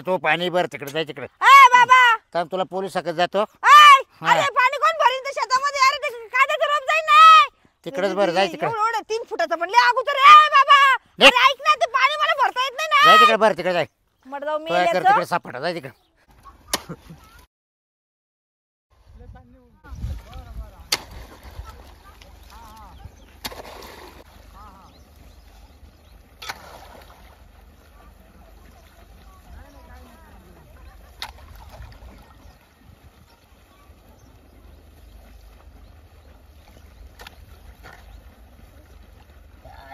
तो पाणी भर तिकडे जाय तिकडे ए बाबा तर तुला पोलिसाकडे जातो अरे पाणी कोण भरीन त्या शेतामध्ये अरे ते कांद्याचं रोप जाईन ना तिकडेच भर जाय तिकडे एवढं 3 फुटाचं म्हणले अगोदर ए बाबा अरे ऐक ना ते पाणी मला भरता येत नाही ना जाय तिकडे भर तिकडे जाय मर जाऊ मी तिकडे सापडा जाय तिकडे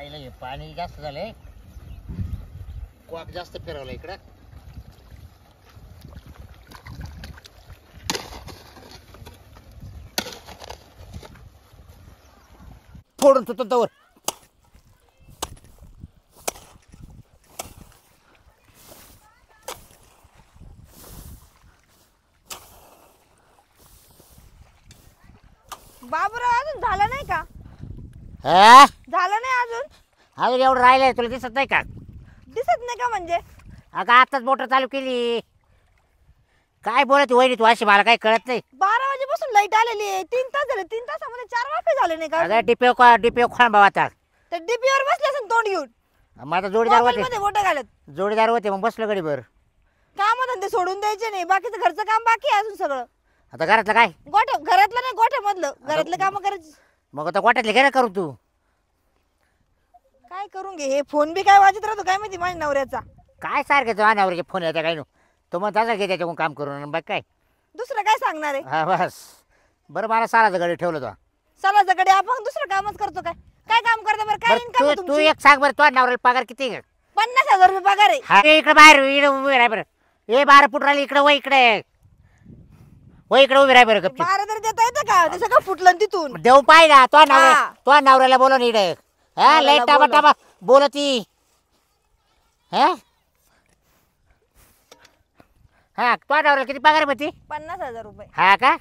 आईला हे पाणी जास्त झालंय क्वाक जास्त फिरवलं इकडं फोडून तू तवर बाबूराव अजून झालं नाही का हा झालं नाही अजून अजून एवढं राहिलंय तुला दिसत नाही का दिसत नाही का म्हणजे अगं आताच मोटर चालू केली काय बोलत वहिनी तू अशी मला काही कळत नाही 12 वाजेपासून लाईट आलेली आहे 3 तास झाले 3 तासामध्ये 4 वाफे झाले नाही का अगं डिपे खोळा भाऊ आता तर डीपीवर बसले असेल तोंड घेऊन माझा जोडीदार मोबाईल होते मध्ये बोट घालत जोडीदार होते मग बसलो गडीभर काम धंदे सोडून द्यायचे नाही बाकीचं घरचं काम बाकी आहे अजून सगळं आता घरातलं काय गोठ्या घरातलं नाही गोठ्यामधलं घरातलं काम करायचं मग आता गोट्यातले घे करू तू काय करून घे हे फोन बी काय वाजत राहतो काय माहिती माझ्या नवऱ्याचा काय सारखे तो अनावरचे फोन येतात काय नो तो मग तसा घे त्याच्याकडून काम करून बघ काय दुसरं काय सांगणार आहे हा बस बरं मला साराचं गडी ठेवलं तो सलाजाकडे आपण दुसरं कामच करतो काय काय काम करतो बरं काय इन्कम तू आहे तू तुमची एक सांग बरं तो नवऱ्याला पगार किती आहे? 50,000 रुपये पगार आहे हा इकडे बाहेर इकडे उभी राह बरं ए 12 फूट राहिली इकडे वय इकडे वय इकडे उभी राह बरं गपची 12 तरी देता येतं का ते सगळं फुटलं ना तिथून देऊ पाहिजे तो नवरा हा. तो नवऱ्याला बोलव ना इकडे हा नवऱ्याला लय टाबा बोलव. टाबा बोलती हा हा तो नवऱ्याला किती पगार होती 50,000 रुपये हा का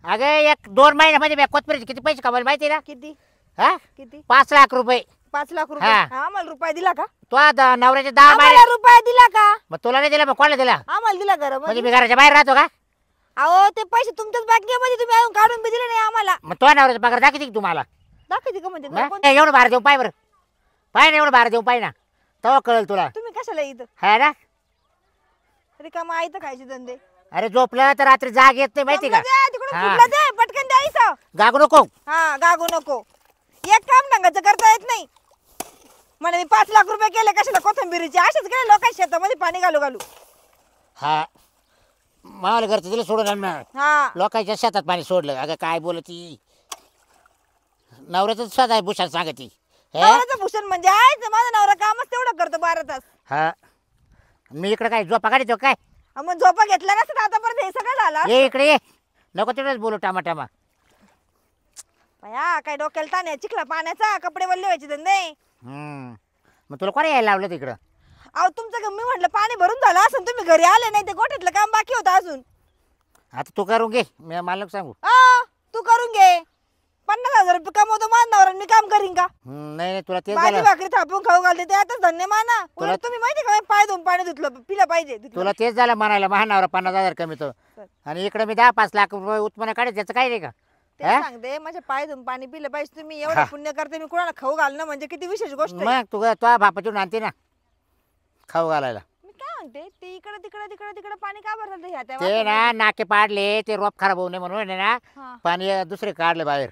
अगं 1-2 महिन्यामध्ये मी कोथमिरीचे किती पैसे कमावले माहिती ना किती हा किती 5 लाख रुपये 5 लाख रुपये हा. आम्हाला रुपये दिला का तो आता नवऱ्याचे 10 आम्हाला महिने रुपये दिला का मग तुला नाही दिला मग कोणाला दिला आम्हाला दिला घर म्हणजे मी घराच्या बाहेर राहतो का अहो ते पैसे तुमच्याच बँकेमध्ये तुम्ही अजून काढून बी दिले नाही आम्हाला मग तो नवऱ्याचा पगार दाखवते की तुम्हाला दाखवते का म्हणजे ना? एवढं बाहेर देऊ पाय बरं पाय ना एवढं बाहेर देऊ पाय ना तेव्हा कळेल तुला तुम्ही कशाला इथं हा ना रिकामा आई तर खायचे धंदे अरे झोपलं तर रात्री जाग येत नाही माहिती का तिकडून हा. फुटलं ते पटकन द्यायचं गागू नको हा गागू नको एक काम ढंगाचं करता येत नाही म्हणे मी 5 लाख रुपये केले कशाला कोथंबिरीचे असेच केले लोकांच्या शेतामध्ये पाणी घालू घालू हा मला घरचं दिलं सोडून आणणार हा लोकांच्या शेतात पाणी सोडलं अगं काय बोलती नवऱ्याचं स्वतः भूषण सांगती हे नवऱ्याचं भूषण म्हणजे आहे माझा नवरा कामच तेवढं करतो 12 तास हा मी इकडे काय झोपा काढतो काय हा, मग झोपा घेतला नसतं आतापर्यंत हे सगळं झालं ये इकडे ये नको तिकडेच बोलू टामा टामा या काय डोक्याला ताण आहे चिखला पाण्याचा कपडे वल्ले व्हायचे धंदे मग तुला कोणी यायला लावलं तिकडं अहो तुमचं मी म्हटलं पाणी भरून झालं असं तुम्ही घरी आले नाही ते गोठ्यातलं काम बाकी होतं अजून आता तू करून घे मी मला नको सांगू तू करून घे 50,000 रुपये कमवतो माझा नवरा मी काम करीन का नाही नाही तुला तेच भाजी झालं भाकरी थापून खाऊ घालते ते आताच धन्य माना उलट तुम्ही माहिती का पाय धुवून पाणी धुतलं पिलं पाहिजे तुला तेच झालं म्हणायला महानावर 50,000 कमी तो आणि इकडे मी 10-5 लाख रुपये उत्पन्न काढे त्याचं काय नाही का ते सांगते माझ्या पाय धुवून पाणी पिलं पाहिजे तुम्ही एवढं पुण्य करते मी कोणाला खाऊ घालणं म्हणजे किती विशेष गोष्ट आहे मग तू तो बापाचून आणते ना खाऊ घालायला मी काय म्हणते ते इकडे तिकडे तिकडे तिकडे पाणी का भरलं ह्या त्या ते ना नाके पाडले ते रोप खराब होऊ नये म्हणून आहे ना हा. पाणी दुसरे काढले बाहेर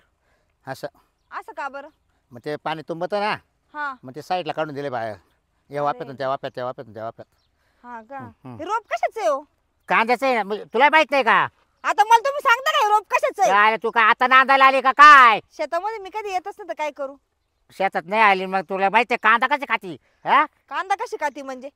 असं असं का बरं मग ते पाणी तुंबतं ना हा मग ते साईडला काढून दिले बाहेर या वाप्यातून त्या वाप्यात त्या वाप्यातून त्या वाप्यात हा का हे रोप कशाच आहे हो कांद्याचं आहे ना म्हणजे तुला माहित नाही का आता मला तुम्ही सांगता का हे रोप कशाच आहे काय तू काय आता नांदायला आली का काय शेतामध्ये मी कधी येतच नाही तर काय करू शेतात नाही आली मग तुला माहित आहे कांदा कशी खाती हा कांदा कशी खाती म्हणजे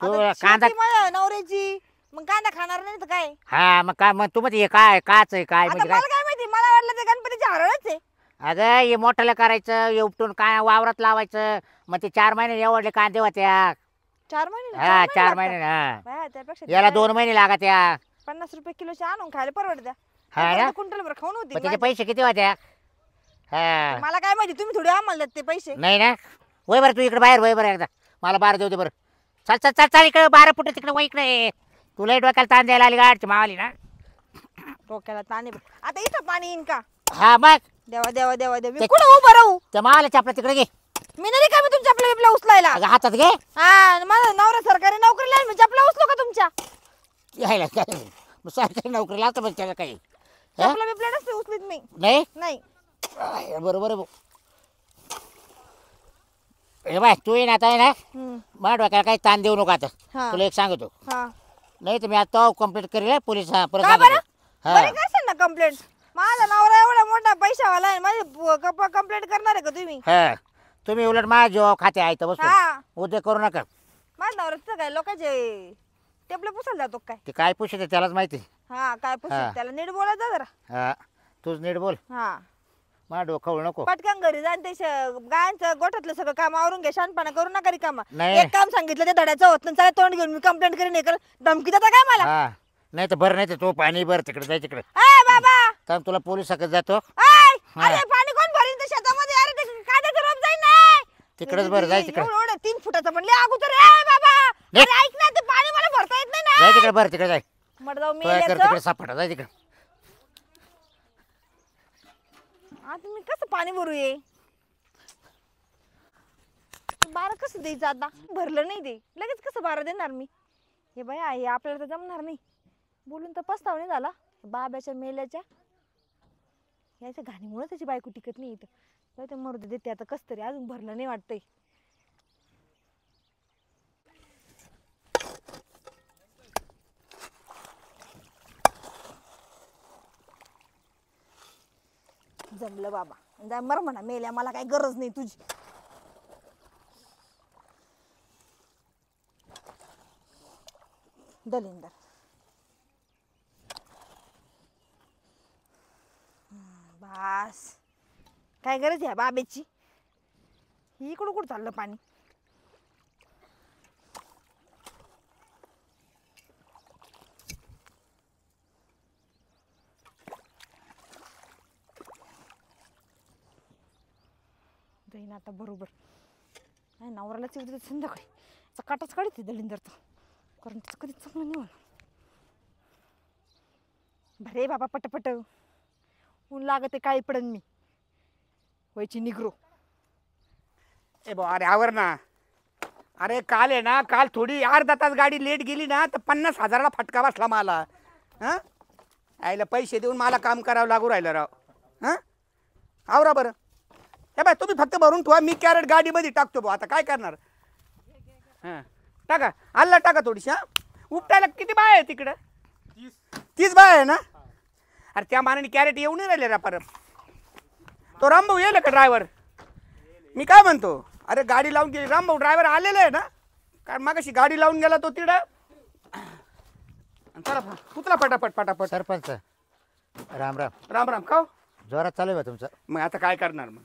तू आता कांदा शेती माझ्या नवऱ्याची मग कांदा खाणार नाही तर काय हा मग काय मग तू मध्ये काय काच आहे काय आता म्हणजे मला काय काय माहिती मला वाटलं ते गणपतीची हरळच आहे अगं हे मोठ्याला करायचं हे उपटून काय वावरात लावायचं मग ते 4 महिने एवढले कांदे होत्या 4 महिने हा 4 लागतात. महिने हा बाया, त्यापेक्षा याला ते 2 महिने लागत्या 50 रुपये किलोचे आणून खायला परवडत्या हा ना क्विंटल भर खाऊन होती मग त्याचे माझी. पैसे किती होत्या हा मला काय माहिती तुम्ही थोडी आम्हाला देत ते पैसे नाही ना वय बरं तू इकडे बाहेर वय बरं एकदा मला 12 देऊ दे बरं चल चल चल चल इकडे 12 फुट तिकडे वय इकडे तुला डोक्याला ताण द्यायला आली गाडची मावाली ना डोक्याला ताण आहे. आता इथं पाणी येईन का? हा मग देवा देवा देवा देवा मी कुठं उभं राहू? त्या मावाला आपल्या तिकडे घे मी नाही काय मी तुमच्या आपल्या उचलायला. अगं हातात घे हा माझा नवरा सरकारी नोकरीला आहे, मी चपला उचलो का तुमच्या? यायला काय मग सरकारी नोकरीला असतं पण त्याला काही चपला बिपला नसते उचलीत मी. नाही नाही बरोबर आहे भाऊ. हे बाय तू ये ना आता आहे ना मला डोक्याला काही ताण देऊ नको आता हा. तुला एक सांगतो हा नाही तर मी आता कंप्लीट करेल पोलीस परत का बरं? हा बरे करशाल ना कंप्लेंट? माझा नवरा एवढा मोठा पैशावाला आहे, माझी कंप्लेंट करणार आहे का तुम्ही? हा तुम्ही उलट माझ्या जेव्हा खाते आहे तर बसतो हा उद्या करू नका. माझ्या नवऱ्याचं काय लोकांचे टेपले पुसायला जातो काय? ते काय पुशते त्यालाच माहिती. हा काय हा. पुसत त्याला नीट बोलायचं जरा. हा तूच नीट बोल हा मला डोकं नको. पटकन घरी जाईन ते गायांचं गोठ्यातलं सगळं काम आवरून घ्या, शानपणा करू नका रिकामा. नाही. एक काम सांगितलं ते धड्याचं होत नाही, चला तोंड घेऊन मी कंप्लेंट करीन. हे कर धमकी देता काय मला? हा नाही तर बरं नाही तर तो पाणी भर तिकडे जाय तिकडे ए बाबा तर तुला पोलीस सकत जातो. ऐ, हा. अरे पाणी कोण भरीन ते शेतामध्ये? अरे ते कांद्याचं रोप जाईन ना. तिकडेच बरं जाय तिकडे एवढं 3 फुटाचं म्हणले अगोदर. ए बाबा निघ. अरे ऐक ना, ते पाणी मला भरता येत नाही जाय ना. तिकडे बरं तिकडे जाय मर जाऊ मी तो कर याचं. तिकडे सापडा जाय तिकडे. आता मी कसं पाणी भरू ये? बारा कसं द्यायचं आता? भरलं नाही ते लगेच कसं बारा देणार मी? हे बाई आहे आपल्याला तर जमणार नाही. बोलून तर पस्ताव नाही झाला बाब्याच्या मेल्याच्या याच्या घाणीमुळे त्याची बायको टिकत नाही इथं. जाऊ ते मरू दे, देते आता कस तरी. अजून भरलं नाही वाटतंय. जमलं बाबा, जा मर म्हणा मेल्या, मला काही गरज नाही तुझी. दलिंदर बास, काय गरज आहे बाबेची? इकडं कुठं चाललं पाणी? जाईन आता बरोबर. नाही नवऱ्यालाच येऊ देत संध्याकाळी. त्याचा काटाच काढते दलिंदरचा, कारण त्याचं कधीच चांगलं नाही होणार. भरे बाबा पटपट, ऊन लागते काळी पडन मी व्हायची निग्रो. ए भाऊ अरे आवर ना. अरे काल आहे ना, काल थोडी अर्धा तास गाडी लेट गेली ना तर 50,000ला फटका बसला मला. हां आईला पैसे देऊन मला काम करावं लागू राहिलं राव. हां आवरा बरं. हे बाय तुम्ही फक्त भरून ठेवा, मी कॅरेट गाडीमध्ये टाकतो भाऊ. आता काय करणार? हां टाका आल्ला टाका थोडीशी. हां उपटायला किती बाय आहे तिकडं? 30 बाय आहे ना. अरे त्या मानाने कॅरेट येऊ नाही राहिले रा परत. तो रामभाऊ येईल का ड्रायव्हर? मी काय म्हणतो, अरे गाडी लावून गेली. रामभाऊ ड्रायव्हर आलेला आहे ना, कारण मग अशी गाडी लावून गेला तो तिकडं. चला पुतला पटापट पटापट. सरपंच राम राम. राम राम. का जोरात चालू आहे बा तुमचं? मग आता काय करणार मग?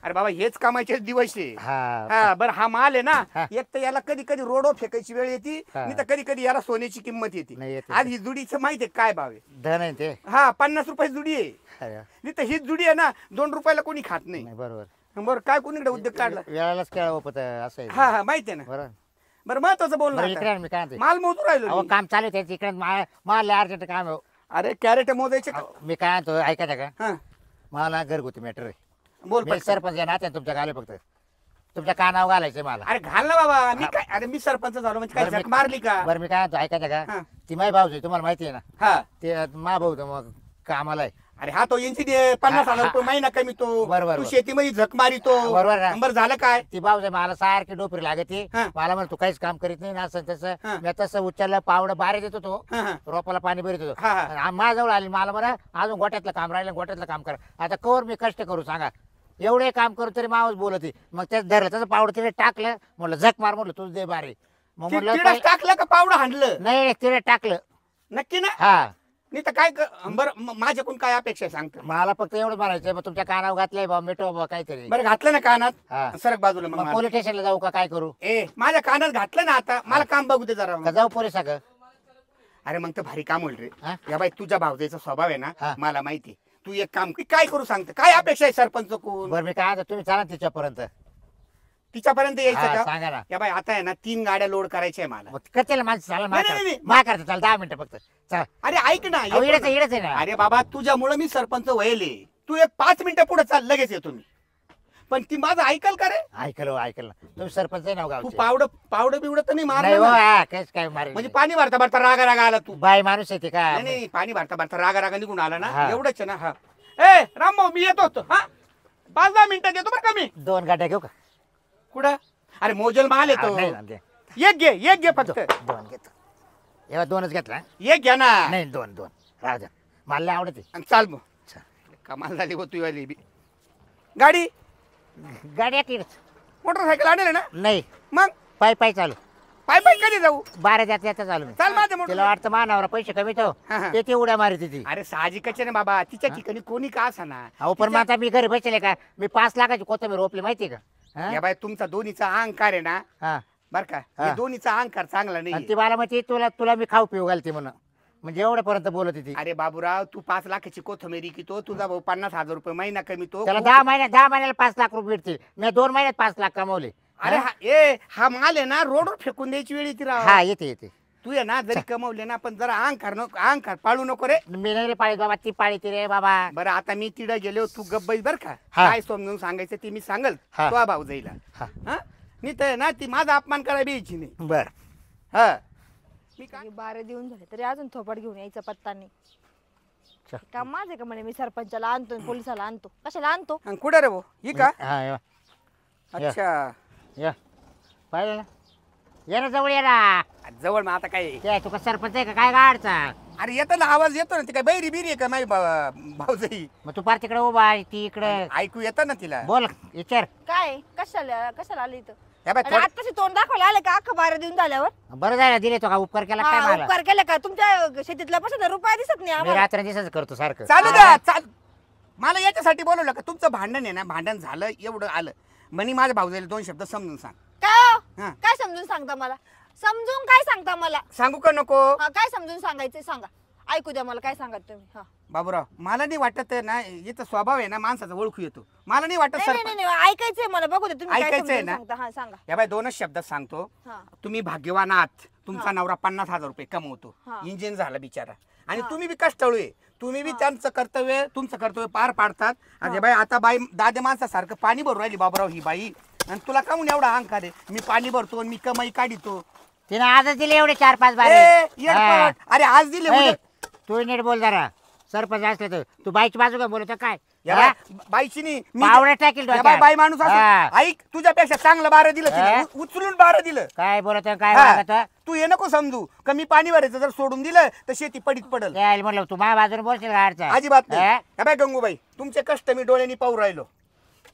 अरे बाबा हेच कामाचे दिवस आहे. हा हा बरं हा माल आहे ना, हा. एक तर याला कधी कधी रोडो फेकायची वेळ येते, हा. नाही तर कधी कधी याला सोन्याची किंमत नाही येते. येते. आज ही जुडीचं माहिती आहे काय भाव आहे? धन आहे ते. हा 50 रुपये जुडी आहे. अरे, नाही तर ही जुडी आहे ना 2 रुपयाला कोणी खात नाही. नाही बरोबर. बरं काय कोणीकडे उद्योग काढला? वेळालाच केळा ओपत असं आहे. हा हा माहिती आहे ना. बरोबर. बरं महत्वाचं बोल बरं ना इकडे आता. आण, मी काय म्हणते माल मोजू राहिलो अहो मी. काम चालू आहे इकडे माल अर्जंट काम आहे. अरे कॅरेट मोजायचे का? मी काय म्हणतो ऐकायचं का? हा मला घरगुती मॅटर आहे. बोल मी पटकन. सरपंच आहे ना त्या तुमच्या गाले फक्त तुमच्या कानावर घालायचंय मला. अरे घाल ना बाबा. मी काय, अरे मी सरपंच झालो म्हणजे काय बरं, झक मारली का? बरं मी काय म्हणतो ऐकायचं हा. का? ती माय भाऊजी तुम्हाला माहिती आहे ना, हा ते मा भाऊ मग कामाला आहे. अरे हा तो यांची दे 50,000 रुपये महिना कमी तो. बरोबर, तू बरोबर. शेतीमध्ये झक मारितो. बरोबर ना. बरं झालं काय? ती भाऊजी मला सारखी डोपरी लागते. हा. मला म्हण तू काहीच काम करीत नाही ना असं हा. तसं. मी तसं उचललं पावडं बाहेर देत होतो, हा, हा. रोपाला पाणी भरत होतो. हा, हा. आणि माझ्याजवळ आली मला म्हणा अजून गोट्यातलं काम राहिलं, गोट्यातलं काम करा. आता कवर मी कष्ट करू सांगा? एवढे काम करू तरी मावच बोलत. मग त्यात धरलं तसं पावडं तिथे टाकलं, म्हटलं झक मार, म्हटलं तुझं दे बारे. मग म्हटलं तिळच टाकलं का पावडं हाणलं? नाही तिथे टाकलं. नक्की ना? हा नाही तर काय बरं माझ्याकडून काय अपेक्षा आहे सांगतो. मला फक्त एवढं म्हणायचं मग तुमच्या कानावर घातलंय बा मिठो बा काहीतरी. बरं घातलं ना हा. कानात, सरक बाजूला मग मग मला. पोलीस स्टेशनला जाऊ का काय करू? ए माझ्या कानात घातलं ना आता, मला काम बघू दे जरा. का जाऊ पोलिसा का? अरे मग तर भारी काम होईल रे. हा? या बाई तुझ्या भावजाईचा स्वभाव आहे ना हा. मला माहिती आहे. तू एक काम काय करू सांगते, काय अपेक्षा आहे सरपंच कोण? बरं मी काय आता तुम्ही चला तिच्यापर्यंत. तिच्यापर्यंत यायचं हा, का सांगा ना या बाई आता आहे ना 3 गाड्या लोड करायच्या आहे मला. मग करते ना माणसं चालेल नाही, नाही, नाही. मा करता चाल 10 मिनिटं फक्त चल अरे ऐक ना अहो, येतो इडच ना. आहे, इडच आहे ना अरे बाबा तुझ्यामुळे मी सरपंच व्हायले. तू एक 5 मिनिटं पुढे चाल लगेच येतो मी. पण ती माझं ऐकल का रे. ऐकलं ऐकलं तुम्ही सरपंच आहे ना तू गावचे पावडं बिवडं तर नाही नाही हो मारलं ना? हा, काहीच काय मारे म्हणजे पाणी भरता भरता रागा रागा आला तू. बाय माणूस आहे ते नाही काय नाही पाणी भरता भरता रागा रागा निघून आला ना हा. एवढंच आहे ना. हा ए रामभाऊ मी येतो होतो. हा 5-10 मिनिटात येतो बरं का मी. 2 गाड्या घेऊ का कुठं अरे मोजल माल हा, येतो. नाही ना, दे. एक घे फक्त. 2 घेतो एव्हा 2च घेतला एक घ्या ना. नाही 2 राहू द्या मला लय आवडते आणि चाल मग. चल. कमाल झाली हो तू वाली बी. गाडी गाडी एकटीच मोटरसायकल आणले ना नाही मग पाय पाय चालू पाय पाय कधी जाऊ. 12 जात येता चालू मी चाल माझ्या तिला मोटर. वाटतं मानावर पैसे कमी तो हा, हा. ते उड्या मारी ती अरे साहजिकच आहे ना बाबा तिच्या ठिकाणी कोणी का असाना. अहो पण मग आता मी घरी बसले का मी 5 लाखाची कोथंबीर रोपली माहिती का हा? या बाय तुमचा दोन्हीचा अहंकार आहे ना हा बर का हा. हे दोन्हीचा अहंकार चांगला आणि नाही. ती मला म्हणते तुला तुला मी खाऊ पिऊ घालते म्हणून म्हणजे एवढ्यापर्यंत बोलत ती अरे बाबूराव तू 5 लाखाची कोथमेरी की तो तुझा भाऊ 50,000 रुपये महिना कमी तो. त्याला 10 महिन्याला 5 लाख रुपये भेटतील मी 2 महिन्यात 5 लाख कमवले अरे हा माल आहे ना रोडवर फेकून द्यायची वेळ येते राव. हा येते तू आहे ना जरी कमवले ना पण जरा अहंकार पाळू नको रे. मी नाही रे पाळीत बाबा ती पाळीती रे बाबा बरं आता मी तिडं गेलो तू गब्बई बर का हा. काय समजून सांगायचं ते मी सांगल हा. तो भाऊ जाईला. हा हा नाही तर ना ती माझा अपमान करायला यायची नाही. बर हा मी काय 12 देऊन झाले तरी अजून थोपाट घेऊन यायचा पत्ता नाही. चल. काम माझे का म्हणे मी सरपंचाला आणतो आणि पोलिसाला आणतो कशाला आणतो. आणि कुठं रे भाऊ ही का हा या अच्छा या पाहिलं ना ये ना जवळ ये ना जवळ मग आता काय काय तू का सरपंच आहे का काय गाडचा अरे येतो ना आवाज येतो ना ती काय बैरी बिरी आहे का माही भाऊजाई. मग तू पार तिकडे उभा आहे ती इकडे ऐकू येतं ना तिला. बोल विचार काय कशाला आले इथं. या बाई आणि आताशी तोंड दाखवायला आले का अख्खा 12 देऊन झाल्यावर. बरं झालं दिले तो का उपकार केला काय हा, मला उपकार केला का तुमच्या शेतीतला पैसा रुपया दिसत नाही मी आम्हाला. रात्र दिसच करतो सारखं चालू द्या चाल. मला याच्यासाठी बोलवलं का तुमचं भांडण आहे ना भांडण झालं एवढं आलं म्हणे माझ्या भाऊजाईला 2 शब्द समजून सांग. काय हो? हा. काय समजून सांगता मला समजून काय सांगता मला. सांगू का नको हा, काय समजून सांगायचं सांगा ऐकू द्या मला काय सांगत तुम्ही. हा बाबूराव मला नाही वाटत आहे ना याचा स्वभाव आहे ना माणसाचा ओळखू येतो. मला नाही वाटत नाही सर नाही नाही ऐकायचंय मला बघू दे तुम्ही काय ऐकायचंय समजून ना? सांगता. हा सांगा. या बाई 2च शब्दात सांगतो. हा तुम्ही भाग्यवान आहात तुमचा नवरा 50,000 रुपये कमवतो हा. इंजिन झाला बिचारा आणि हा. तुम्ही बी कष्टाळू आहे. तुम्ही बी तुमचं कर्तव्य पार पाडतात. आणि बाई आता बाई दादे माणसासारखं पाणी भरू राहिली बाबूराव ही बाई आणि तुला काहून एवढा अहंकार आहे. मी पाणी भरतो आणि मी कमाई काढितो. तिने आजच दिले एवढे 4-5 बारे ए, येडपट. अरे आज दिले उद्या- तू नीट बोल जरा सरपंच असले तर तू बाईची बाजू काय बोलतो काय या हा? बाई- बाईची नाही मी- पावडं टाकील या डोक्यात. बाई माणूस हा. असं ऐक तुझ्यापेक्षा चांगलं 12 दिलं तिने. हा? उचलून 12 दिलं. काय बोलत काय हा. वागत तू हे नको समजू कमी पाणी भरायचं जर सोडून दिलं तर शेती पडीत पडल. यायला म्हणलं तू माझ्या बाजूने बोलशील गाडचा अजिबात नाही. हा? या बाय गंगूबाई तुमचे कष्ट मी डोळ्यांनी पाहू राहिलो.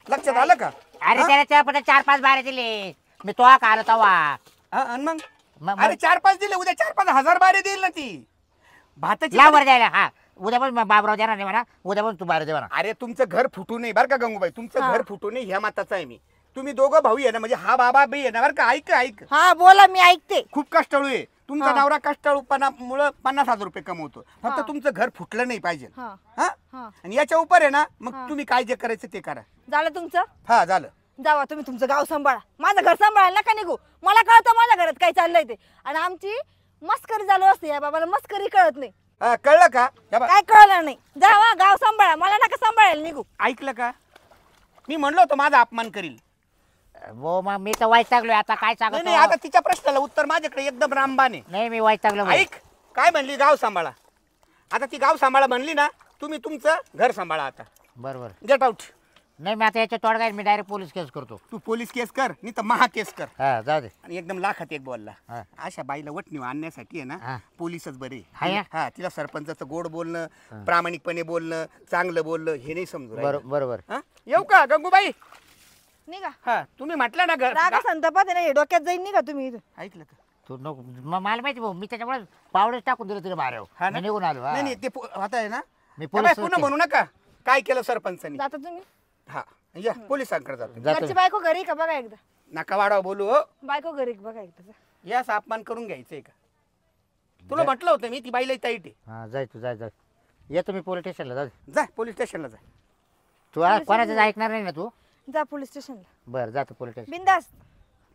लक्षात आलं का अरे हा? त्याला त्यापटे 4-5 बारे दिले मी तो का आलो तवा हा, आणि मग मग- अरे 4-5 दिले उद्या 4-5 हजार 12 देईल ना ती भाताची लावर द्यायला हा उद्या पण बाबराव देणार नाही म्हणा उद्या पण तू बारे दे म्हणा अरे तुमचं घर फुटू नये बरं का गंगूबाई तुमचं हा. घर फुटू नये ह्या माताचा आहे मी. तुम्ही दोघं भाऊ आहे ना म्हणजे हा बाबा बी आहे ना बरं का ऐक हा बोला मी ऐकते. खूप कष्टाळू आहे तुमचा हा. नवरा कष्टाळूपणामुळं 50,000 रुपये कमवतो फक्त हा. तुमचं घर फुटलं नाही पाहिजे. हा हा हा आणि याच्या उपर आहे ना हा. मग तुम्ही काय जे करायचं ते करा. झालं तुमचं. हा झालं. जावा तुम्ही तुमचं गाव सांभाळा माझं घर सांभाळायला नका निघू. मला कळतं माझ्या घरात काय चाललंय ते आणि आमची मस्करी चालू असते या बाबाला मस्करी कळत नाही. हा, कळलं का या बा- काय कळलं नाही. जावा गाव सांभाळा मला नका सांभाळायला निघू. ऐकलं का मी म्हणलो होतो माझा अपमान करील. हो मग मी तर वाईट टाकलोय आता काय नाही नाही आता सांगतो तिच्या प्रश्नाला उत्तर माझ्याकडे एकदम रामबाण आहे. नाही मी वाईट टाकलो ऐक काय म्हणली गाव सांभाळा. आता ती गाव सांभाळा म्हणली ना तुम्ही तुमचं घर सांभाळा आता. बरोबर गेट आउट. नाही मी आता याच्या तोडगा मी डायरेक्ट पोलीस केस करतो तू पोलीस केस कर नाही तर महा केस कर. हा जाऊ दे आणि एकदम लाखात एक बोलला. हा. अशा बाईला वटणीव आणण्यासाठी आहे हा. ना पोलीसच बरे. हा या? हा तिला सरपंचाचं गोड बोलणं प्रामाणिकपणे बोलणं चांगलं बोलणं हे नाही समजू राहिलं. बरोबर हा? येऊ का गंगूबाई. निघा. हा तुम्ही म्हटलं ना रागा संतापात आहे ना हे डोक्यात जाईन निघा तुम्ही इथून. ऐकलं का तू नको मला माहिती भाऊ मी त्याच्यामुळे पावडच टाकून दिलं तुला बाहेर हा ना? मी निघून आलो हा. नाही नाही ते आता आहे ना मी या बाई, पोलीस पुन्हा म्हणू नका काय केलं सरपंचानी. जाता तुम्ही. हा या पोलिसांकडे जातो. जातो घरची बायको घरी का बघा एकदा. नका वाढावं बोलू हो. बायको घरी का बघा एकदा. यास अपमान करून घ्यायचंय का तुला म्हटलं होतं मी ती बाईला ताईट आहे. हा जाय तू जाय येतो मी पोलीस स्टेशनला जाऊ दे. जा पोलीस स्टेशनला जा. तू कोणाचं ऐकणार नाही ना तू जा पोलीस स्टेशनला. बरं जातो पोलीस स्टेशन. बिंदास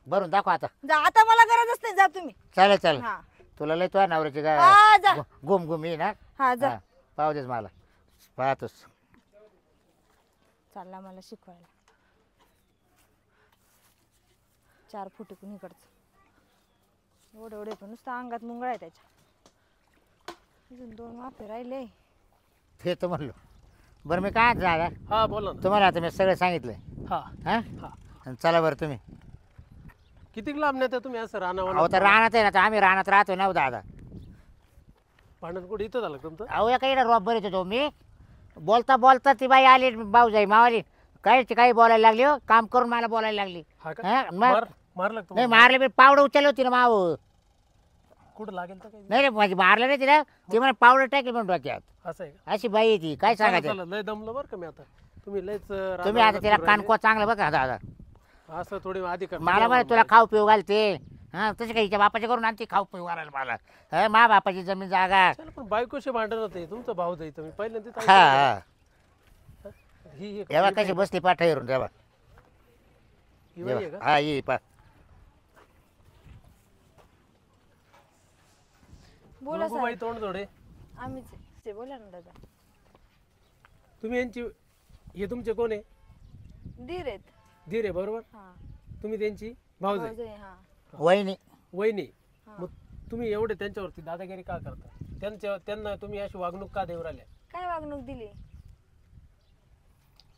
भरून दाखव आता. जा, आता मला गरजच नाही, जा तुम्ही. चालेल चालेल. हा तुला लय तुझ्या नवऱ्याची हा, जा. गुम गुम ये ना. हा जा. हा, पाहू देस मला पाहतोस. चालला मला शिकवायला. 4 फुट कुणीकडचं एवढे एवढे पण नुसतं अंगात मुंगळा आहे त्याच्या. अजून 2 माफे राहिले. ते तर म्हणलो. बरं मी काय झाला हा बोला ना. तुम्हाला आता मी सगळं सांगितलंय. हा हा हा. आणि चला बरं तुम्ही. किती लांब नेता तुम्ही असं रानावर? अहो तर रानात आहे ना, तर आम्ही रानात राहतो ना दादा. भांडण कुठे इथं झालं तुमचं? अहो एका इकडे रॉब बरेच होतो मी. बोलता बोलता ती बाई आली, भाऊजाई मावाली काही बोलायला लागली. हो काम करून मला बोलायला लागली. हा का? हा, मग मारलं का नाही तुम्हाला? मारले मी पावडं उचलली होती ना माव. कुठं लागेल तर काही? नाही रे माझी मारलं नाही तिला. ती मला पावडं टाकली म्हणून डोक्यात. असं आहे का? अशी बाई आहे ती. काय चला, सांगायचं चला, लय दमलं बरं का मी आता. तुम्ही लयच तुम्ही आता तिला कानको चांगलं बघा दादा. असं थोडी आधी करता. मला बरं तुला खाऊ पिऊ घालते. हा तसे काही हिच्या बापाच्या करून आणते खाऊ पिऊ घालायला मला. हा मा बापाची जमीन जागा. चला, पण बायकोशी भांडण होते तुमचं भाऊ जायचं मी पहिल्यांदा हा हा ही तेव्हा कशी बसली पाठावरून तेव्हा. ही बाई आहे का? हा ये पा. बोला नको बाई साहेब. तोंड जोडे. आम्हीच आहे. ते बोला ना दादा. तुम्ही यांची हे तुमचे कोण आहे? धीर आहेत. धीर आहे बरोबर. हा तुम्ही त्यांची भाऊ जाई भाऊजाई, हा वहिनी वहिनी. हा. मग तुम्ही एवढे त्यांच्यावरती दादागिरी का करता? त्यांना तुम्ही अशी वागणूक का देऊ राहिल्या? काय वागणूक दिली?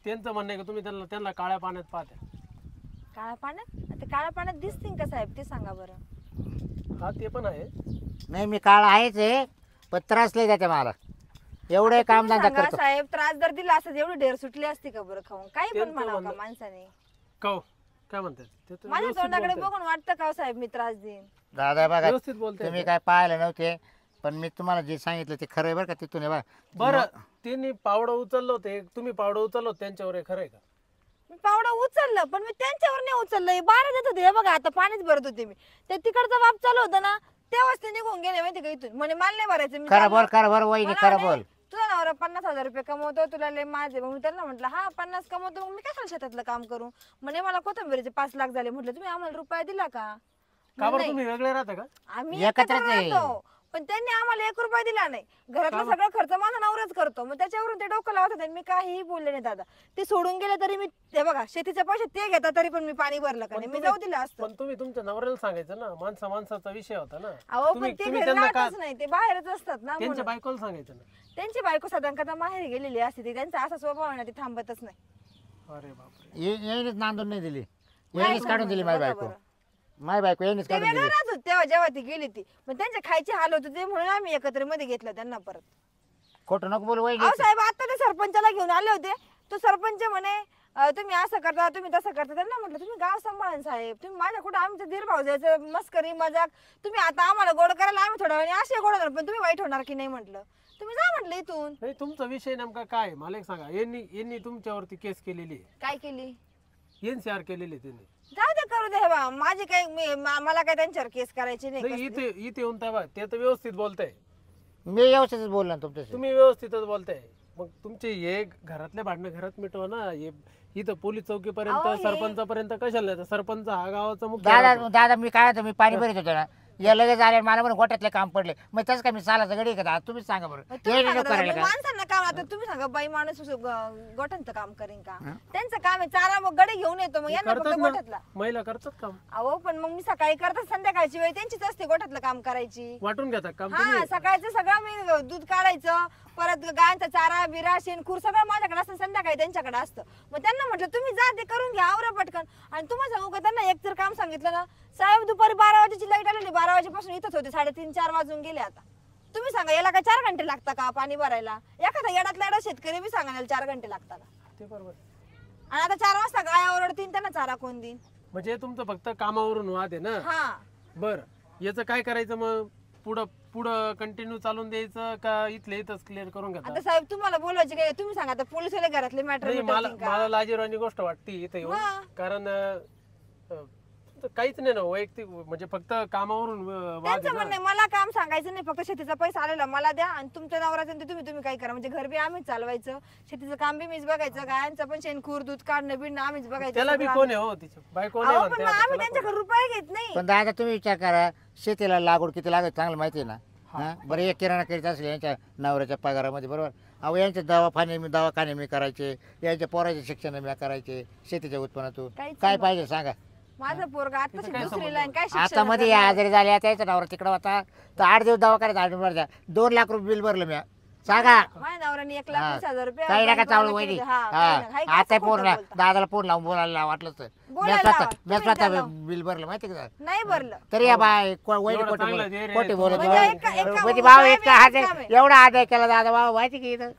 त्यांचं म्हणणं आहे का तुम्ही त्यांना काळ्या पाण्यात पाहता? काळ्या पाण्यात? आता काळ्या पाण्यात दिसतील का साहेब, ते सांगा बरं. हा ते पण आहे. नाही मी काळ आहेच आहे पण त्रास लय देते मला. एवढे काम तुम्ही धंदा सांगा करतो. साहेब, त्रास जर दिला असत एवढी ढेर सुटली असती का बरं खाऊन? काही पण त्यांचं म्हणावं का म्हणणं- माणसाने? का काय म्हणतात ते तर माझ्या व्यवस्थित तोंडाकडे बोलताय. बघून वाटतं का हो साहेब मी त्रास देईन? दादा बघा व्यवस्थित बोलताय तुम्ही ते. काय पाहिलं नव्हते पण मी तुम्हाला जे सांगितलं ते खरं आहे बरं का. तिथून आहे बघा. बरं त्यांनी पावडं उचललं होते, तुम्ही पावडं उचललं होतं त्यांच्यावर, हे खरं आहे का? मी पावडं उचललं पण मी त्यांच्यावर नाही उचललं. 12 देत होते हे बघा, आता पाणीच भरत होते मी. ते तिकडचा बाप चालू होता ना तेव्हाच ते निघून गेले माहिती का इथून. म्हणे मला नाही भरायचं. मी खरं चाललो. बोल खरं बरं वहिनी मला खरं म्हणे, बोल. तुझा नवरा 50,000 रुपये कमवतो, तुला लय माझे. मग मी त्यांना म्हटलं हा 50 कमवतो, मग मी कशाला शेतातलं काम करू? म्हणे मला कोथंबीरीचे 5 लाख झाले. म्हटलं तुम्ही आम्हाला रुपया दिला का? का बरं नाही. तुम्ही वेगळे राहता का? आम्ही एकत्रच एकत्र आहे. राहतो पण त्यांनी आम्हाला 1 रुपया दिला नाही. घरातला का? सगळा खर्च माझा नवराच करतो. मग त्याच्यावरून ते डोकं लावत होते. मी काहीही बोलले नाही दादा. ते सोडून गेले तरी मी ते बघा शेतीचे पैसे ते घेतात तरी पण मी पाणी भरलं का पण नाही? मी तुम्ही- जाऊ दिलं असतं. पण तुम्ही तुमच्या नवऱ्याला सांगायचं ना, माणसाचा विषय होता ना. अहो तुम्ही पण ते तुम्ही घरी त्यांना का राहतच नाही, ते बाहेरच असतात ना. त्यांच्या म्हणून. बायकोला सांगायचं ना. त्यांची बायको साधारण माहेर गेलेली असते. ती त्यांचा असा स्वभाव आहे ना, ती थांबतच नाही. अरे बापरे. येईनच नांदून नाही दिली. काय येईनच काढून दिली माझी बघा बायको. बरं. माझी बायको येईनच ते काढून वेगळं दिली. राहत होते तेव्हा जेव्हा ती गेली ती. पण त्यांचे खायचे हाल होते ते म्हणून आम्ही एकत्र मध्ये घेतलं त्यांना परत. खोटं नको बोल वहिनी. अहो साहेब आता ते सरपंचाला घेऊन आले होते. तो सरपंच म्हणे तुम्ही असं करता, तुम्ही तसं करता. त्यांना म्हटलं तुम्ही गाव सांभाळा साहेब. तुम्ही माझ्या कुठं आमचं दीर भाऊ जायचं मस्करी मजाक. तुम्ही आता आम्हाला गोड करायला आम्ही थोड्या वेळाने असे गोड होणार पण तुम्ही वाईट होणार की नाही म्हटलं. तुम्ही जा म्हटलं इथून. नाही तुमचा विषय नेमका काय आहे? मला एक सांगा. यांनी तुमच्यावरती केस केलेली आहे, काय केली? NCR केलेली आहे त्यांनी. जाऊ दे करू दे. हे बा माझी काही मला काय त्यांच्यावर केस करायची नाही. नाही, कसली. इथे येऊन तेव्हा ते तर व्यवस्थित बोलताय. मी व्यवस्थितच बोललो ना तुमच्याशी. तुम्ही व्यवस्थितच बोलताय. मग तुमचे हे घरातले भांडणं घरात मिटवा ना. हे इथं पोलीस अहो, चौकीपर्यंत हे- सरपंचापर्यंत कशाला येतं? सरपंच हा गावाचा मुख्य दादा राहतो. दादा मी काय होतं मी पाणी भरीत होतो ना. या लगेच आले मला म्हणून गोट्यातले काम पडले. मग तसं काय मी सालाचं गडी का? तुम्हीच सांगा बरं. मग तुम्ही येईन सांगा करायला ना, का? माणसांना काम आता तुम्ही सांगा बाई माणूस गोठ्यांचं काम करेन का? त्यांचं काम आहे चारा मग गडे घेऊन येतो मग यांना फक्त करतात ना, गोठ्यातला. महिला करतात काम. अहो पण मग मी सकाळी करतात संध्याकाळची वेळ त्यांचीच असते गोठ्यातलं काम करायची. वाटून घेतात काम हा तुम्ही. सकाळचं सगळं मी दूध काढायचं परत गायांचा चारा बिरा शेणखूर सगळं माझ्याकडे असतं. संध्याकाळी त्यांच्याकडे असतं. मग त्यांना म्हटलं तुम्ही जा ते करून घ्या आवरा पटकन. आणि तुम्हाला सांगू का त्यांना एक जर काम सांगितलं ना साहेब दुपारी 12 वाजेची लाईट आलेली 12 वाजेपासून इथंच होते 3:30-4 वाजून गेले. आता तुम्ही सांगा याला काय 4 घंटे लागतात का पाणी भरायला? एखादा येडातला येडा शेतकरी बी सांगा 4 घंटे लागतात. ते बरोबर. आणि आता 4 वाजता गाया ओरडतील त्यांना चारा कोण देईन? म्हणजे तुमचं फक्त कामावरून वाद आहे ना. हा बर याचं काय करायचं मग? पुढं पुढं कंटिन्यू चालून द्यायचं का इथले इथंच क्लिअर करून आता घेतात? साहेब तुम्हाला बोलायचे काय? तुम्ही सांगा आता पोलिसवाले घरातले मॅटर नाही मला लाजिरवाणी गोष्ट वाटते इथे येऊन. हा. कारण तर काहीच नाही ना वैयक्तिक, म्हणजे फक्त कामावरून वाद त्यांचं आहे म्हणणं ना. आहे, मला काम सांगायचं नाही, फक्त शेतीचा पैसा आलेला मला द्या आणि तुमच्या नवऱ्याचं ते तुम्ही तुम्ही काय करा, म्हणजे घर बी आम्हीच चालवायचं, शेतीचं काम बी मीच बघायचं, गायांचं पण शेणखूर दूध काढणं बिणणं आम्हीच बघायचं. त्याला बी सगळं कोण आहे हो तिची बायको नाही अहो, पण म्हणते मग आता, आम्ही त्याला त्यांच्याकडे रुपये घेत नाही. पण दादा तुम्ही विचार करा, शेतीला लागवड किती लागत चांगलं माहिती आहे ना. हा बरं, एक किराणा करीत असले यांच्या नवऱ्याच्या पगारामध्ये, बरोबर. अहो यांचे दवाखाने मी करायचे, यांच्या पोराचे शिक्षण मी करायचे शेतीच्या उत्पन्नातून. काहीच काय नाही. पाहिजे सांगा. माझं पोरगा आता तिचं काय दुसरीला आहे, काय आता शिक्षण मध्ये करणार? आजारी झाले, त्याचा नवरा तिकडं होता, तर 8 दिवस दवाखान्यात ऍडमिट भरल्या, 2 लाख रुपये बिल भरलं मी. सांगा. माझ्या नवऱ्याने 1,20,000 रुपये काही नका बँकेवाल्याला चावलं केले. वहिनी. हा, काही नाही. हाय का आता असं फोन खोटं बोलता? दादाला फोन लावून बोलायला वाटलं तर बोलायला लावा. मी तुम्ही स्वतः त्याला- बिल भरलं माहिती का. नाही भरलं. तरी या बाय वहिनी एवढं खोटी चांगलं बोलत दे रे, खोटी बोलत म्हणजे एका म्हणजे भाऊ साहेब इतका एकच काम आहे. एवढा आदाय केला दादा भाऊ माहिती की इथं.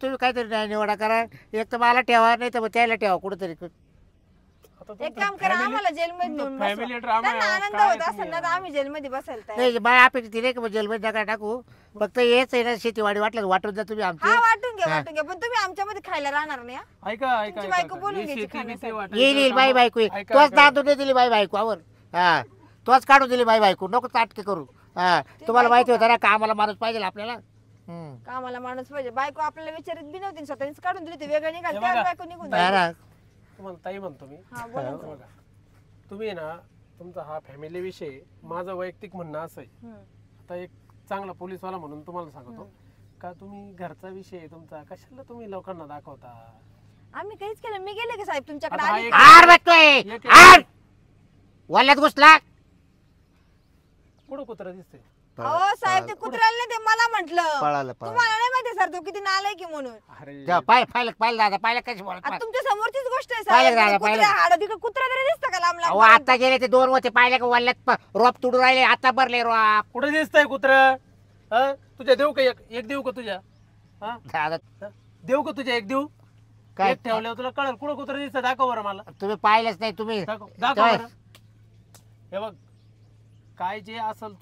तुम्ही काहीतरी नाही निवडा करा, एक तर मला ठेवा, नाही तर मग त्याला ठेवा कुठंतरी. आता एक तुमचं काम करा, family- आम्हाला जेलमध्ये तुमचं नेऊन family बसवा. drama त्यांना आहे, आनंद काय होत तुम्ही असेल ना, तर आम्ही जेलमध्ये बसायला तयार. नाही माझ्या अपेक्षा ती नाही की जेलमध्ये नका टाकू, फक्त हेच आहे ना, शेतीवाडी वाटलं वाटून जा तुम्ही हा आमची. वाटून घ्या हा. वाटून घ्या, पण तुम्ही आमच्यामध्ये खायला राहणार नाही हा? ऐका ऐका तुमची ऐका, बायको ऐका. बोलून हे घ्यायची शेती खाण्यासाठी. बिती वाटायचं येईल बाई कामं- बायको ऐका, तोच ऐका. दादू नाही दिली बाई बायको आवर. हा तोच काढून दिली बाई बायको, नको ताटके करू. हा तुम्हाला माहिती होतं ना, कामाला माणूस पाहिजे आपल्याला. कामाला माणूस पाहिजे. बायको आपल्याला विचारित बी नव्हती, स्वतःच काढून दिली, ते वेगळं निघाल हे त्यावर बघा. बायको निघून हा जाईल. ना. तुम्हाला ताई म्हणतो मी. हा बोला ना. बघा, तुम्ही ना तुमचा हा फॅमिली विषय, माझं वैयक्तिक म्हणणं असं आहे. हम्म. आता एक चांगला पोलीसवाला म्हणून तुम्हाला सांगतो का, तुम्ही घरचा विषय आहे तुमचा, कशाला तुम्ही लोकांना दाखवता. आम्ही काहीच केलं, मी गेले का साहेब तुमच्याकडे आता हा आली एक- का? आर बघतोय एक- आर वल्ल्यात घुसला. पुढं कुत्रा दिसते. अहो साहेब, ते कुत्र्याला नाही, ते मला म्हंटल. पळालं तुम्हाला नाही माहिती सर तो किती नालाय की म्हणून. अरे पाहिलं दादा, पाहिलं कशी बोलत. आता तुमच्या समोरचीच गोष्ट आहे पाहिलं साहेब. दादा, कुत्रा पाहिलं. हाड तिकडे कुत्रा तरी दिसतं का लांब अहो लांब? आता गेले ते 2 होते, पाहिले का वल्ल्यात रोप तुडून राहिले, आता भरले रोप. कुठे दिसतंय कुत्रा? हा तुझ्या देऊ का एक देऊ का तुझ्या? हा दादा हा? देऊ का तुझ्या एक देऊ? काय एक ठेवल्यावर तुला कळेल कुठं कुत्रा दिसतं. दाखव बरं मला. तुम्ही पाहिलंच नाही तुम्ही. दाखव तेव्हा- बरं. हे बघ, काय जे असल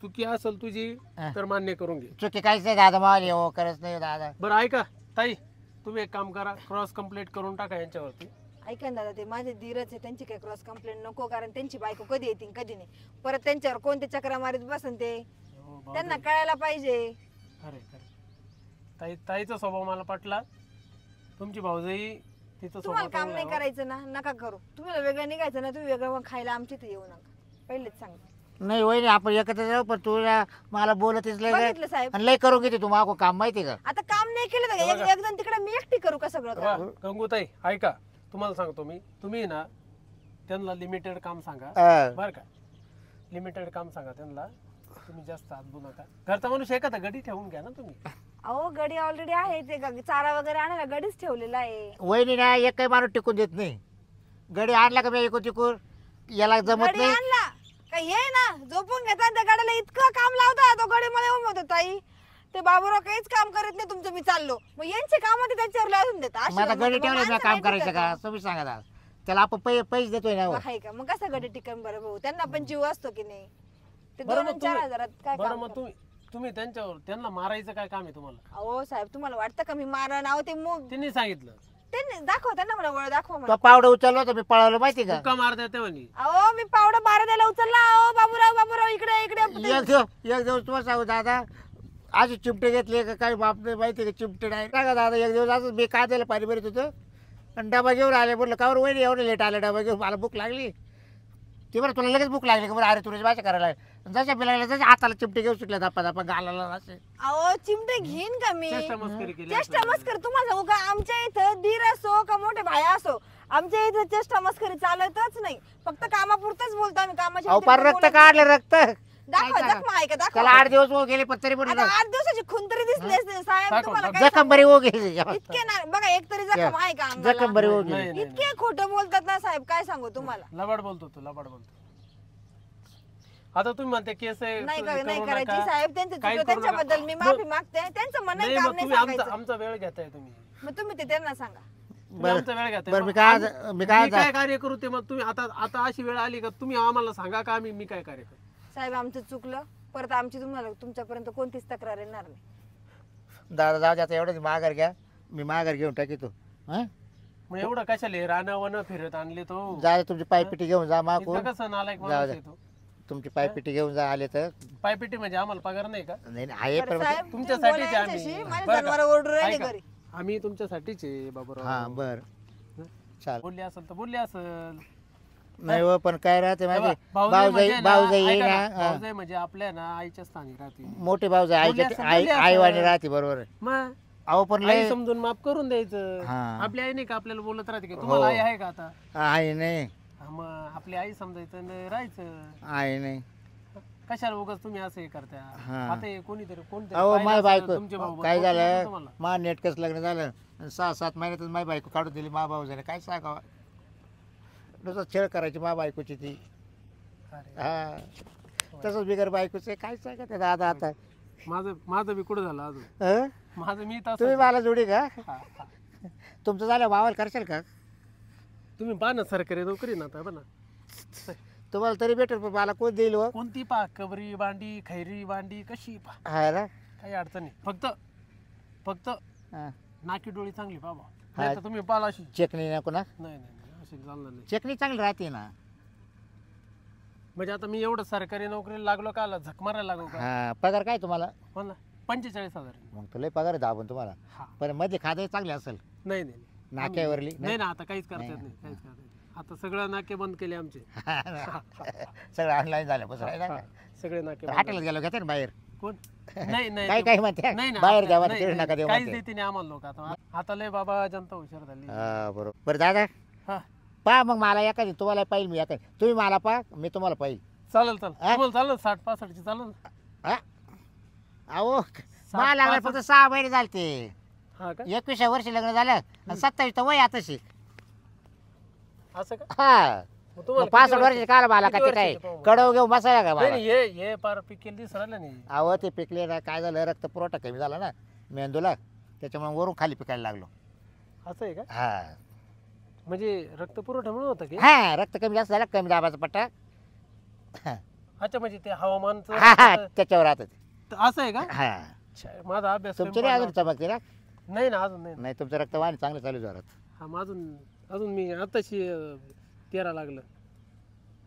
चुकी असल तुझी हा. तर मान्य करून घे. चुकी काहीच नाही दादा, मावली हो करत नाही दादा. बरं ऐका ताई, तुम्ही एक काम करा, क्रॉस कंप्लीट करून टाका यांच्यावरती. ऐका ना दादा, ते माझे धीरच आहे, त्यांची काही क्रॉस कंप्लेंट नको, कारण त्यांची बायको कधी येतील कधी नाही. परत त्यांच्यावर कोणते चक्रा मारीत बसन ते, हो, बाबा. त्यांना कळायला पाहिजे. खरे ताईचा स्वभाव मला पटला. तुमची भाऊजाई तिचा तुम्हाला स्वभाव काम चांगला नाही आहे, हो. करायचं ना, नका करू. तुम्हाला वेगळं निघायचं ना, तुम्ही वेगळं मग खायला आमच्या इथे येऊ नका, पहिलेच सांगते. नाही वहिनी, आपण एकत्र जाऊ, पण तुला मला बोलतच लय बघितलं साहेब, आणि लय करून घेते तू मागो काम, माहिती का. आता काम नाही केलं तर बघा. एक जण तिकडे मी एकटी करू का सगळं काम? बघा, गंगूताई ऐका, तुम्हाला सांगतो मी, तुम्ही ना त्यांना लिमिटेड काम सांगा. बरं का, लिमिटेड काम सांगा त्यांना. तुम्ही जास्त हात नका. घरचा माणूस एखादा गडी ठेवून घ्या ना तुम्ही. अहो गडी ऑलरेडी आहे, ते चारा वगैरे आणायला गडीच ठेवलेला आहे. वहिनी ना एक काही माणूस टिकून देत नाही. गडी आणला का मी एकूण तिकून याला जमत गडी नाही. आणला का ये ना झोपून घेता, त्या गाड्याला इतकं काम लावता, तो गडी मध्ये उभं होतो ताई. ते बाबूराव काहीच काम करत नाही, तुमचं मी चाललो, मग यांचे काम ते त्यांच्यावर लावून देता. मग आता गडी ठेवलं मी काम करायचं का तुम्ही सांगा दादा. त्याला आपण पैसे देतोय ना. आहे का? मग कसा गडी टिकन बरं भाऊ, त्यांना पण जीव असतो की नाही. ते बरं 2 मग 4 हजारात काय बरं काम मग करतात? तुम्ही त्यांना मारायचं काय काम आहे तुम्हाला? अहो साहेब, तुम्हाला वाटतं का मी मारण? अहो ते मग त्यांनी सांगितलं त्यांनी दाखव, त्यांना मला वळ दाखवा तो मला. पावडं उचललो होतं मी, पळवलं माहिती का. मुक्का मार देते म्हणे. अहो मी पावडा 12 द्यायला उचलला. अहो बाबूराव इकडे इकडे. एक दिवस तुम्हाला सांगू दादा, अशी चिमटे घेतले का काही बाप नाही माहिती का, चिमटे नाही का दादा. एक दिवस असं मी काय द्यायला पाणी भरत होतं आणि डबा घेऊन आले, म्हटलं का बरं वहिनी एवढं लेट आलं डबा घेऊन, मला भूक लागली. ते बरं तुला लगेच भूक लागली का बरं, अरे तुझी भाषा करायला जशा पिलायला जशा हाताला चिमटे घेऊन सुटल्या धप्पा धप्पा गालाला असे. अहो चिमटे घेईन का मी? चेष्टा मस्करी केली चेष्टा असेल. मस्करी तुम्हाला सांगू का, आमच्या इथं धीर असो का मोठे भाई असो, आमच्या इथं चेष्टा मस्करी चालतच नाही. फक्त कामापुरतच बोलतो आम्ही, कामाच्या अहो पार व्यतिरिक्त रक्त बोलत काढलं रक्त. नाही. दाखवा जखमा आहे का? त्याला दाखवा. 8 दिवस हो गेले पण तरी आता म्हटलं 8 दिवसाची खून तरी दिसली असते साहेब, दाखव, तुम्हाला दाखव. काय जखम बरी हो गेली. सांगू? इतके ना बघा, एक तरी जखम आहे का अंगाला? जखम बरी हो नाही, गेली. नाही, इतके खोटं बोलतात ना साहेब, काय सांगू तुम्हाला. लबाड बोलतो तू, लबाड बोलतो. आता तुम्ही म्हणते केस आहे, नाही तुम्ही नाही करू करायची नका. साहेब, त्यांचं काही चुकलं, करू नका. त्यांच्याबद्दल मी माफी मागते. त्यांचं म्हणणं नाही काम मग नाही तुम्ही सांगायचं. आमचा वेळ घेताय तुम्ही. मग तुम्ही ते त्यांना सांगा. तुम्ही आमचा वेळ घेताय. बरं मग मी काय काय कार्य करू ते मग तुम्ही आता अशी वेळ आली का तुम्ही आम्हाला सांगा का मी काय कार्य करू. साहेब आमचं चुकलं, परत आमची तुम्हाला तुमच्यापर्यंत कोणतीच तक्रार येणार नाही. दादा जाऊ द्या, आता एवढंच माघार घ्या, मी माघार घेऊन टाकीतो. हा मग एवढं कशाला रानावनं फिरत आणले तो जा तुमची पायपिटी घेऊन जा मागून इथं कसं नालायक जाऊ माणूस दे. आहे तो. तुमची पायपिटी घेऊन जा आले तर पायपेटी म्हणजे आम्हाला पगार नाही का? नाही नाही, आहे बरं पण साहेब, तुमच्यासाठीच बोला आहे यांच्याशी. आम्ही. माझे बरं का? जनावरं ओरडू राहिले ऐका. घरी. आम्ही तुमच्यासाठीच आहे बाबूराव. हा बर चाल बोलली असेल तर बोलली असेल. नाही हो पण काय राहते माझे भाऊजाई भाऊजाई म्हणजे ना, भाऊजाई ऐका येई ना, ना भाऊजाई म्हणजे आपल्या ना आईच्या स्थानी राहते. मोठी भाऊजाई आईच्या बोलली आई असेल. आईवाणी राहते बरोबर आहे. मग अहो पण आई लय समजून माफ करून द्यायचं. हा. आपली आई नाही का आपल्याला बोलत राहते का? तुम्हाला हो. आई आहे का आता? आई नाही हा, मग आपली आई समजायचं आणि राहायचं. आई नाही कशाला उगाच तुम्ही असं हे करता? हा. आता हे कोणीतरी कोणतरी अहो पाहिलं माय असेल, बायको तुमचे भाऊ काय बोलतात ना झालं तुम्हाला. मा नेटकच लग्न झालं आणि 6-7 महिन्यातच माय बायको काढून दिली मा भाऊ झाले काय सांगावं नुसतं छेड करायची मा बायकोची ती अरे, हा तसंच बिगर बायकोचं काय सांगा ते दादा आता माझं बी कुठं झालं अजून? हं? माझं मी तुम्ही तसं मला जोडी का हा, हा. तुमचं झालं मावाला करशाल का तुम्ही पहा ना सरकारी नोकरी ना आता बघा ना. तुम्हाला तरी भेटेल पण मला कोण देईल हो कोणती पहा कबरी भांडी खैरी भांडी कशी पहा हा ना काही अडचण नाही. फक्त हा. नाकी डोळी चांगली बाबा. नाही तर तुम्ही पाला अशी चेकणी नको ना नाही नाही नाही, अशी चालणार नाही. चेकणी चांगली राहते ना म्हणजे आता मी एवढं सरकारी नोकरीला लागलो का आला झक मारायला लागलो का? हा पगार काय तुम्हाला हो ना 45,000. मग तुला पगार दाबून तुम्हाला हा पण मध्ये खादे चांगले असेल नाही नाही नाक्यावरली नाही ना आता काहीच करता येत नाही काहीच करता येत नाही. आता सगळं नाके बंद केले आमचे. सगळं ऑनलाईन झालं बस राहिलं हा, का? सगळे नाके बंद. हॉटेलात गेलो घेते ना बाहेर कोण नाही नाही काही काही म्हणते नाही ना, बाहेर आपल्या- द्यावा नाही, तिकडे नाही, नका देऊ काहीच म्हणते. देते नाही आम्हाला लोक आता. आता लय बाबा जनता हुशार झाली. हा बरोबर बरं दादा हा पहा मग मला एखादी तुम्हाला पाहिजे मी एखादी तुम्ही मला पहा मी तुम्हाला पाहिजे चालेल चालेल हा? तुम्हाला चालेल 60-65 ची चालेल ना? हा अहो मला लागलं फक्त 6 महिने झाले ते हा का 21 वर्ष लग्न झालं आणि 27 तर वय आता शिक असं का? हा मग मग तुम्हाला 65 किती वर्ष काल मला किती का ते काय वर्षाचे पाहू? कडव घेऊ बसायला का नाही मला नाही, हे पार पिकेल दिसत राहिलं नाही. अहो ते पिकले ना काय झालं रक्त पुरवठा कमी झाला ना मेंदूला त्याच्यामुळे वरून खाली पिकायला लागलो असं आहे का? हा म्हणजे रक्त पुरवठा म्हणून होतं की? हा रक्त कमी जास्त झाला कमी दाबाचा पट्टा अच्छा म्हणजे ते हवामानचं हा हा त्याच्यावर राहत ते. असं आहे का? हा अच्छा, माझा अभ्यास तुमची कमी नाही अजून पडला. चमकते ना नाही ना अजून नाही. नाही तुमचं रक्तवाहिनी चांगलं चालू आहे जोरात हा मग अजून मी आताशी 13 लागलं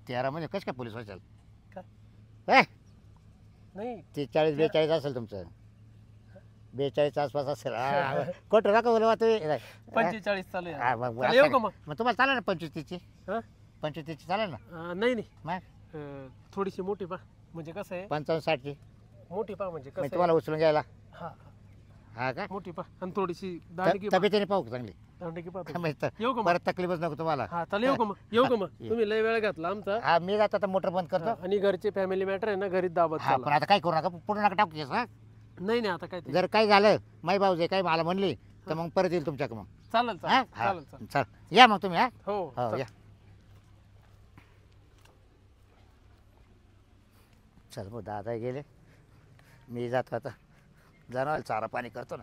13 म्हणजे कसं काय पोलीस व्हायचं काय नाही. ते 40-42 असेल तुमचं 42 आसपास असेल हा, खोटं नका बोलवा तुम्ही 45 चालू आहे. हा, मग चला, येऊ का मग? मग तुम्हाला चालेल ना 25-30ची हा? 25-30ची चालेल ना नाही नाही मग थोडीशी मोठी पा म्हणजे कसं आहे 55-60ची मोठी पा म्हणजे कसं मग आहे? तुम्हाला उचलून घ्यायला हा हा का मोठी पा आणि थोडीशी दांडगी पा तब्येतीने पाहू का चांगली दांडगी पा मग तर येऊ का मग? परत तकलीफच नको तुम्हाला हा चला येऊ का मग येऊ का मग ये. तुम्ही लय वेळ घातला आमचा. हा मी जातो आता मोटर बंद करतो आणि घरचे फॅमिली मॅटर आहे ना घरीच दाबत हा पण चला. आता काय करू नका पुढे नका टाकू केस, हा नाही नाही आता काय ते जर काय झालं माई भाऊ जे काही मला म्हणली तर मग परत येईल तुमच्याकडे मग चालेल हा चालेल हा चालेल चालेल चल या मग तुम्ही हा हो हो चल. या चल मग दादा गेले मी जातो आता जनावर चारा पाणी करतो ना